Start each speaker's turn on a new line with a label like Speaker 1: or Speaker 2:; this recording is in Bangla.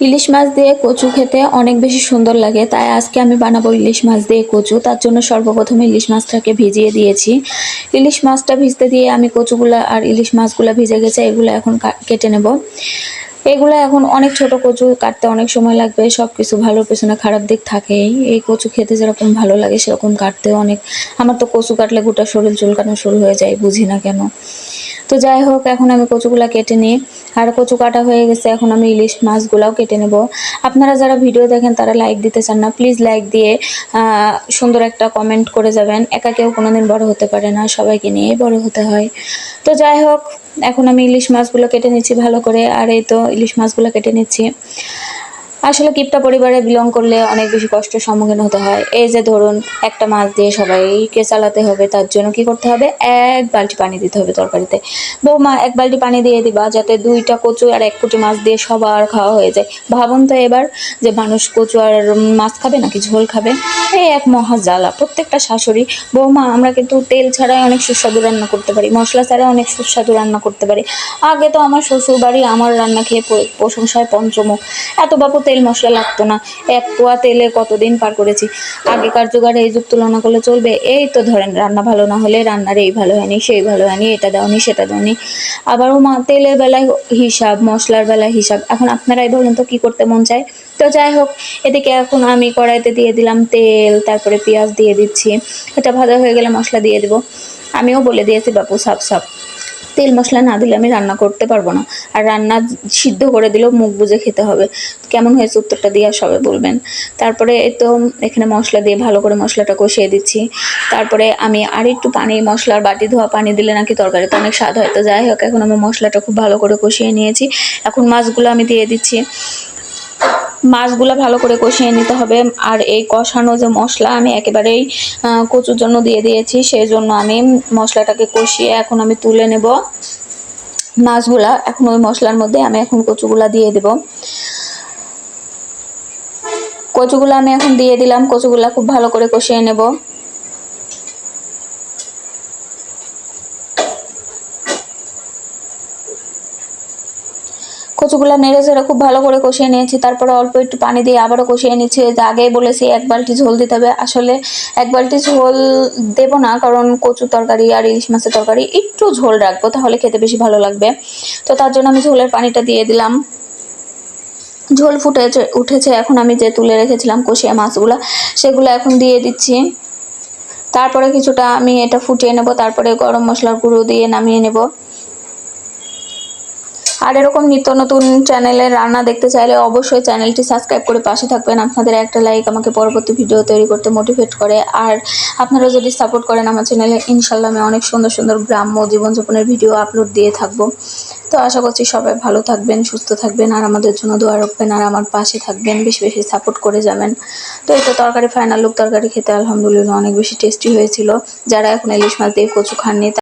Speaker 1: ইলিশ মাছ দিয়ে কচু খেতে অনেক বেশি সুন্দর লাগে, তাই আজকে আমি বানাবো ইলিশ মাছ দিয়ে কচু। তার জন্য সর্বপ্রথমে ইলিশ মাছটাকে ভিজিয়ে দিয়েছি। ইলিশ মাছটা ভিজতে দিয়ে আমি কচুগুলা আর ইলিশ মাছগুলা ভিজে গেছে, এগুলো এখন কেটে নেব। এগুলো এখন অনেক ছোট কচু, কাটতে অনেক সময় লাগবে। সব কিছু ভালোর পেছনে খারাপ দিক থাকেই। এই কচু খেতে যেরকম ভালো লাগে সেরকম কাটতেও অনেক, আমার তো কচু কাটলে গোটা শরীর চুলকানো শুরু হয়ে যায়, বুঝি না কেন। তো যাই হোক, এখন আমি কচুগুলা কেটে নিই। আর কচু কাটা হয়ে গেছে, এখন আমি ইলিশ মাছগুলাও কেটে নেব। আপনারা যারা ভিডিও দেখেন তারা লাইক দিতে চান না, প্লিজ লাইক দিয়ে সুন্দর একটা কমেন্ট করে যাবেন। একা কেউ কোনোদিন বড় হতে পারে না, সবাইকে নিয়েই বড় হতে হয়। তো যাই হোক, এখন আমি ইলিশ মাছগুলো কেটে নিচ্ছি ভালো করে। আর এই তো ইলিশ মাছগুলো কেটে নিচ্ছি। আসলে কিপটা পরিবারে বিলং করলে অনেক বেশি কষ্টের সম্মুখীন হতে হয়। এই যে ধরুন, একটা মাছ দিয়ে সবাইকে চালাতে হবে, তার জন্য কি করতে হবে, এক বালতি পানি দিতে হবে তরকারিতে। বৌমা, এক বালতি পানি দিয়ে দিবা, যাতে 2টা কচু আর 1 কোটি মাছ দিয়ে সবার খাওয়া হয়ে যায়। ভাবুন তো এবার, যে মানুষ কচু আর মাছ খাবে নাকি ঝোল খাবে? এই এক মহা জ্বালা প্রত্যেকটা শাশুড়ি। বৌমা, আমরা কিন্তু তেল ছাড়াই অনেক সুস্বাদু রান্না করতে পারি, মশলা ছাড়াই অনেক সুস্বাদু রান্না করতে পারি। আগে তো আমার শ্বশুর বাড়ি আমার রান্না খেয়ে প্রশংসায় পঞ্চমুখ। এত বাপু তেল মশলা লাগতো না, 1 পোয়া তেলে কতদিন পার করেছি। আগেকার যুগের এই যুগ তুলনা করলে চলবে? এই তো ধরেন, রান্না ভালো না হলে রান্নার এই ভালো হয়নি, সেই ভালো হয়নি, এটা দাওনি সেটা দাওনি। আবারও তেলের বেলায় হিসাব, মশলার বেলায় হিসাব। এখন আপনারাই বলুন তো কি করতে মন চায়? তো যাই হোক, এদিকে এখন আমি কড়াইতে দিয়ে দিলাম তেল, তারপরে পেঁয়াজ দিয়ে দিচ্ছি। এটা ভাজা হয়ে গেলে মশলা দিয়ে দেবো। আমিও বলে দিয়েছি বাপু, সাপ সাপ তেল মশলা না দিলে আমি রান্না করতে পারবো না। আর রান্না সিদ্ধ করে দিলেও মুখ বুজে খেতে হবে। কেমন হয়েছে উত্তরটা দিয়ে সবাই বলবেন। তারপরে তো এখানে মশলা দিয়ে ভালো করে মশলাটা কষিয়ে দিচ্ছি। তারপরে আমি আর একটু পানি, মশলার বাটি ধোয়া পানি দিলে নাকি তরকারিতে অনেক স্বাদ হয়। তো যাই হোক, এখন আমি মশলাটা খুব ভালো করে কষিয়ে নিয়েছি। এখন মাছগুলো আমি দিয়ে দিচ্ছি। মাছগুলো ভালো করে কষিয়ে নিতে হবে। আর এই কষানো যে মশলা আমি একেবারেই কচুর জন্য দিয়ে দিয়েছি, সেই জন্য আমি মশলাটাকে কষিয়ে এখন আমি তুলে নেব মাছগুলা। এখন ওই মশলার মধ্যে আমি এখন কচুগুলা দিয়ে দেব। কচুগুলা আমি এখন দিয়ে দিলাম। কচুগুলা খুব ভালো করে কষিয়ে নেব। কচুগুলা নেড়ে চেড়ে খুব ভালো করে কষিয়ে নিয়েছি। তারপরে অল্প একটু পানি দিয়ে আবারও কষিয়ে নিচ্ছি। আগেই বলেছি 1 বালতি ঝোল দিতে হবে। আসলে 1 বালতি ঝোল দেব না, কারণ কচুর তরকারি আর ইলিশ মাছের তরকারি একটু ঝোল রাখবো, তাহলে খেতে বেশি ভালো লাগবে। তো তার জন্য আমি ঝোলের পানিটা দিয়ে দিলাম। ঝোল উঠেছে। এখন আমি যে তুলে রেখেছিলাম কষিয়ে মাছগুলা, সেগুলো এখন দিয়ে দিচ্ছি। তারপরে কিছুটা আমি এটা ফুটিয়ে নেব। তারপরে গরম মশলার গুঁড়ো দিয়ে নামিয়ে নেব। আর এরকম নিত্য নতুন চ্যানেলের রান্না দেখতে চাইলে অবশ্যই চ্যানেলটি সাবস্ক্রাইব করে পাশে থাকবেন। আপনাদের একটা লাইক আমাকে পরবর্তী ভিডিও তৈরি করতে মোটিভেট করে। আর আপনারা যদি সাপোর্ট করেন আমার চ্যানেলে, ইনশাল্লাহ আমি অনেক সুন্দর সুন্দর গ্রাম্য জীবনযাপনের ভিডিও আপলোড দিয়ে থাকবো। তো আশা করছি সবাই ভালো থাকবেন, সুস্থ থাকবেন, আর আমাদের জন্য দোয়া রাখবেন, আর আমার পাশে থাকবেন, বেশি বেশি সাপোর্ট করে যাবেন। তো এই তো তরকারি ফাইনাল লুক। তরকারি খেতে আলহামদুলিল্লাহ অনেক বেশি টেস্টি হয়েছিল। যারা এখন ইলিশ মাছ দিয়ে কচু খাননি